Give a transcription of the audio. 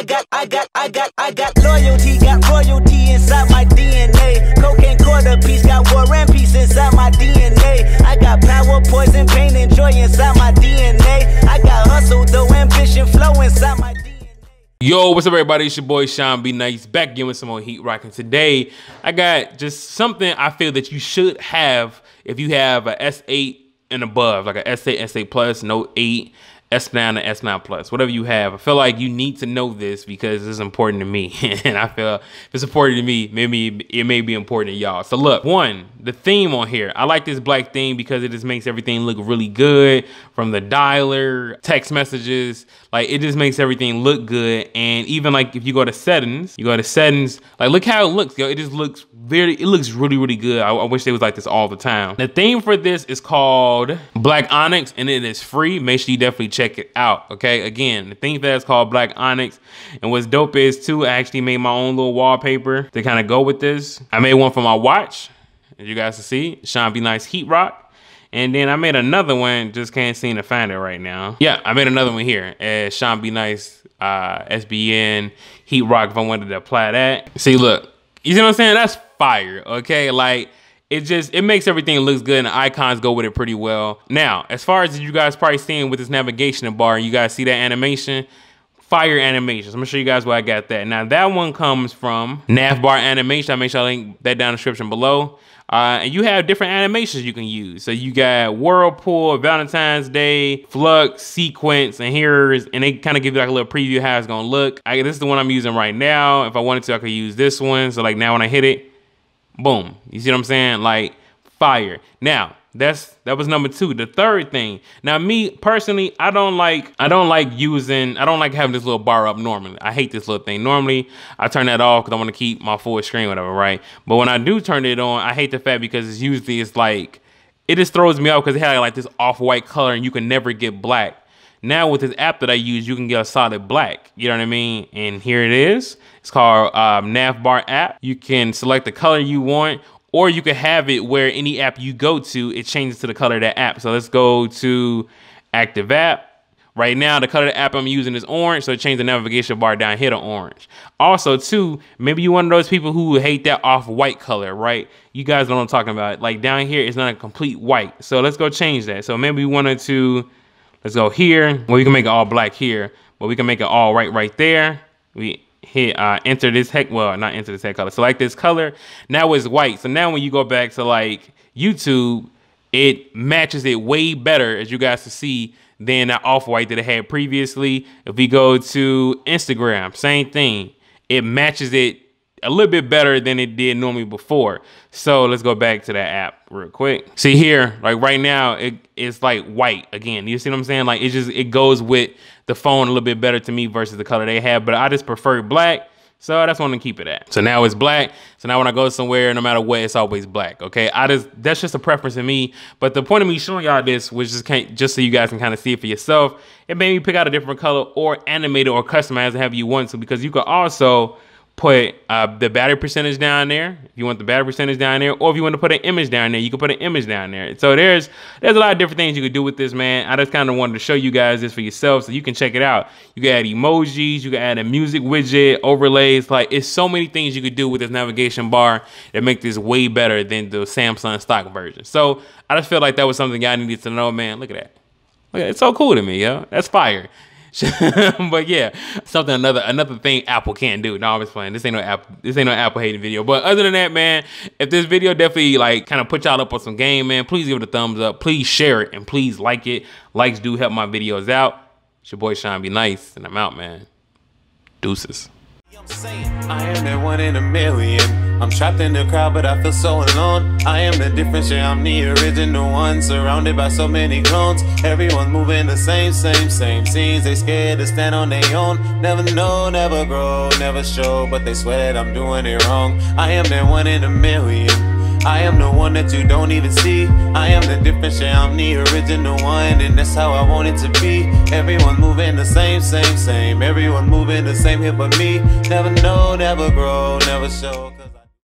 got loyalty, got royalty inside my DNA. Cocaine quarter piece, got war and peace inside my DNA. I got power, poison, pain, and joy inside my DNA. I got hustle, though, ambition, flow inside my DNA. Yo, what's up, everybody? It's your boy Sean B Nice, back again with some more Heat Rock. And today I got just something I feel that you should have if you have a S8 and above, like a S8, S8 Plus, Note 8, S9 and S9 Plus, whatever you have. I feel like you need to know this because it's important to me. And I feel if it's important to me, maybe it may be important to y'all. So look, one, the theme on here. I like this black theme because it just makes everything look really good, from the dialer, text messages, like it just makes everything look good. And even like if you go to settings, like look how it looks, yo. It just looks it looks really, really good. I wish it was like this all the time. The theme for this is called Black Onyx and it is free. Make sure you definitely check it out, okay? Again, the theme for that is called Black Onyx. And what's dope is too, I actually made my own little wallpaper to kind of go with this. I made one for my watch, as you guys can see, Sean B Nice Heat Rock. And then I made another one, just can't seem to find it right now. Yeah, I made another one here as Sean B Nice SBN Heat Rock if I wanted to apply that. See, look, you see what I'm saying? That's fire, okay? Like, it makes everything looks good and the icons go with it pretty well. Now, as far as you guys probably seeing with this navigation bar, you guys see that animation? Fire animations. I'm gonna show you guys where I got that. Now that one comes from Navbar Animation. I'll make sure I link that down in the description below. And you have different animations you can use. So you got Whirlpool, Valentine's Day, Flux, Sequence, and they kind of give you like a little preview of how it's gonna look. This is the one I'm using right now. If I wanted to, I could use this one. So like now when I hit it, boom. You see what I'm saying? Like fire. Now, that was number two. The third thing. Now, me personally, I don't like having this little bar up normally. I hate this little thing. Normally, I turn that off because I want to keep my full screen, whatever, right? But when I do turn it on, I hate the fact because it's like, it just throws me off because it has like this off-white color and you can never get black. Now with this app that I use, you can get a solid black. You know what I mean? And here it is. It's called Navbar app. You can select the color you want, or you can have it where any app you go to, it changes to the color of that app. So let's go to active app. Right now, the color of the app I'm using is orange, so it changed the navigation bar down here to orange. Also, too, maybe you're one of those people who hate that off-white color, right? You guys know what I'm talking about. Like down here, it's not a complete white. So let's go change that. So maybe we wanted to, let's go here. Well, we can make it all black here, but we can make it all right there. We hit enter this not enter this heck color. Select this color. Now it's white. So now when you go back to like YouTube, it matches it way better, as you guys can see, than that off-white that it had previously. If we go to Instagram, same thing. It matches it a little bit better than it did normally before. So let's go back to that app real quick. See here, like right now, it's like white again. You see what I'm saying? Like it goes with the phone a little bit better to me versus the color they have, but I just prefer black. So that's what I'm gonna keep it at. So now it's black. So now when I go somewhere, no matter what, it's always black, okay? That's just a preference in me. But the point of me showing y'all this was just so you guys can kind of see it for yourself. It made me pick out a different color or animate it or customize it however you want to, because you could also put the battery percentage down there if you want the battery percentage down there, or if you want to put an image down there, you can put an image down there. So there's a lot of different things you could do with this, man. I just kind of wanted to show you guys this for yourself so you can check it out. You can add emojis, you can add a music widget, overlays. Like, it's so many things you could do with this navigation bar that make this way better than the Samsung stock version. So I just feel like that was something y'all needed to know, man. Look at that. Look at it. It's so cool to me, yo. That's fire. But yeah, another thing Apple can't do. No, I'm just playing. This ain't no Apple hating video. But other than that, man, if this video definitely like kind of put y'all up on some game, man, please give it a thumbs up. Please share it and please like it. Likes do help my videos out. It's your boy Sean B Nice, and I'm out, man. Deuces. I am that one in a million. I'm trapped in the crowd, but I feel so alone. I am the difference, yeah, I'm the original one. Surrounded by so many clones. Everyone moving the same scenes. They scared to stand on their own. Never know, never grow, never show, but they swear that I'm doing it wrong. I am that one in a million. I am the one that you don't even see. I am the difference, yeah, I'm the original one, and that's how I want it to be. Everyone moving the same. Everyone moving the same here but me. Never know, never grow, never show.